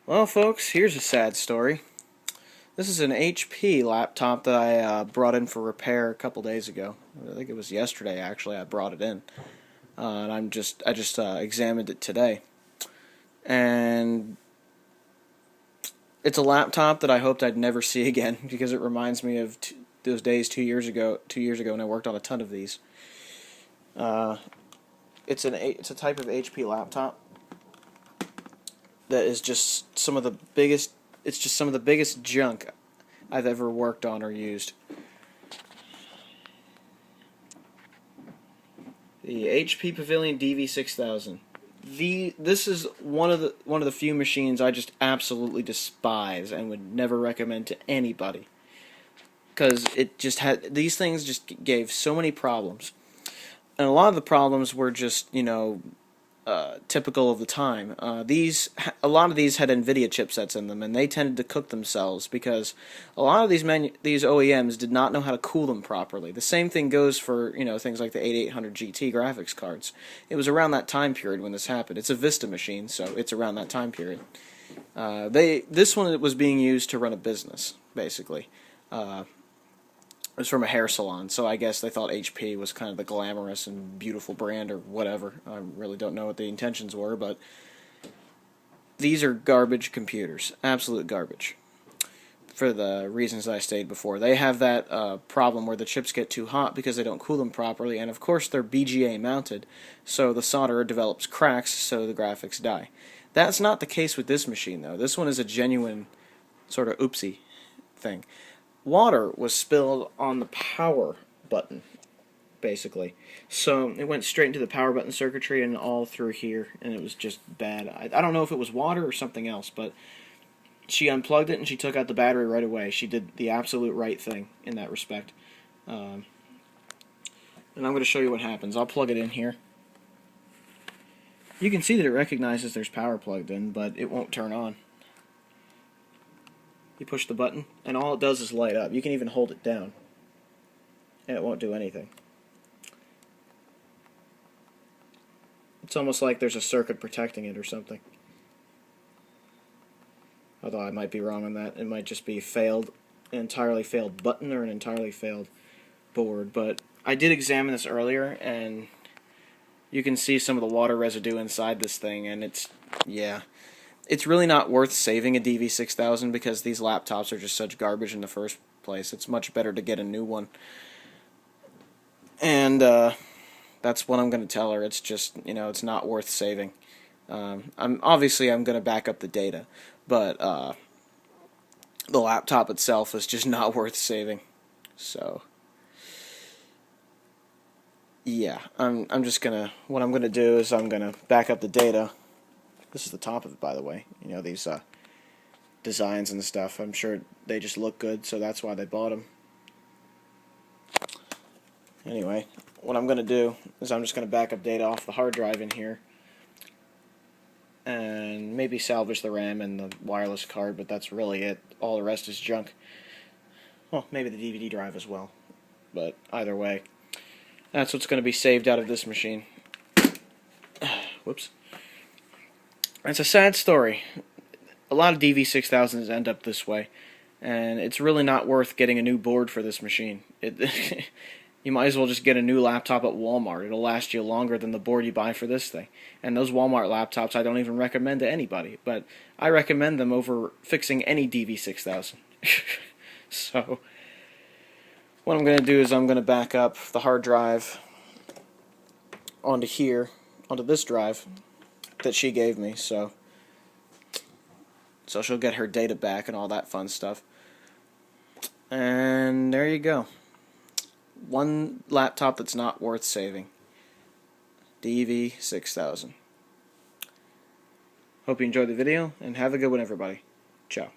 Well, folks, here's a sad story. This is an HP laptop that I brought in for repair a couple days ago. I think it was yesterday, actually. I brought it in, and I just examined it today, and it's a laptop that I hoped I'd never see again because it reminds me of those days 2 years ago. 2 years ago, when I worked on a ton of these. It's a type of HP laptop that is just some of the biggest. It's just some of the biggest junk I've ever worked on or used. The HP Pavillion DV6000. This is one of the few machines I just absolutely despise and would never recommend to anybody, because it just had these things just gave so many problems, and a lot of the problems were just typical of the time. A lot of these had NVIDIA chipsets in them, and they tended to cook themselves because a lot of these OEMs did not know how to cool them properly. The same thing goes for things like the 8800 GT graphics cards. It was around that time period when this happened. It's a Vista machine, so it's around that time period. This one was being used to run a business, basically. It was from a hair salon, so I guess they thought HP was kind of the glamorous and beautiful brand or whatever. I really don't know what the intentions were, but these are garbage computers. Absolute garbage. For the reasons I stated before. They have that problem where the chips get too hot because they don't cool them properly, and of course they're BGA mounted, so the solder develops cracks, so the graphics die. That's not the case with this machine, though. This one is a genuine sort of oopsie thing. Water was spilled on the power button, basically. So it went straight into the power button circuitry and all through here, and it was just bad. I don't know if it was water or something else, but she unplugged it and she took out the battery right away. She did the absolute right thing in that respect. And I'm going to show you what happens. I'll plug it in here. You can see that it recognizes there's power plugged in, but it won't turn on. You push the button, and all it does is light up. You can even hold it down, and it won't do anything. It's almost like there's a circuit protecting it or something. Although I might be wrong on that. It might just be an entirely failed button or an entirely failed board. But I did examine this earlier, and you can see some of the water residue inside this thing, and it's really not worth saving a DV6000 because these laptops are just such garbage in the first place. It's much better to get a new one. And that's what I'm going to tell her. It's just, it's not worth saving. I'm going to back up the data, but the laptop itself is just not worth saving. So yeah, what I'm gonna do is I'm gonna back up the data. This is the top of it, by the way. These designs and stuff. I'm sure they just look good, so that's why they bought them. Anyway, what I'm going to do is I'm just going to back up data off the hard drive in here, and maybe salvage the RAM and the wireless card, but that's really it. All the rest is junk. Well, maybe the DVD drive as well, but either way, that's what's going to be saved out of this machine. Whoops. It's a sad story. A lot of DV6000s end up this way, and it's really not worth getting a new board for this machine. You might as well just get a new laptop at Walmart. It'll last you longer than the board you buy for this thing. And those Walmart laptops I don't even recommend to anybody, but I recommend them over fixing any DV6000. So what I'm going to do is I'm going to back up the hard drive onto this drive that she gave me, so she'll get her data back and all that fun stuff. And there you go. One laptop that's not worth saving. DV6000. Hope you enjoyed the video, and have a good one, everybody. Ciao.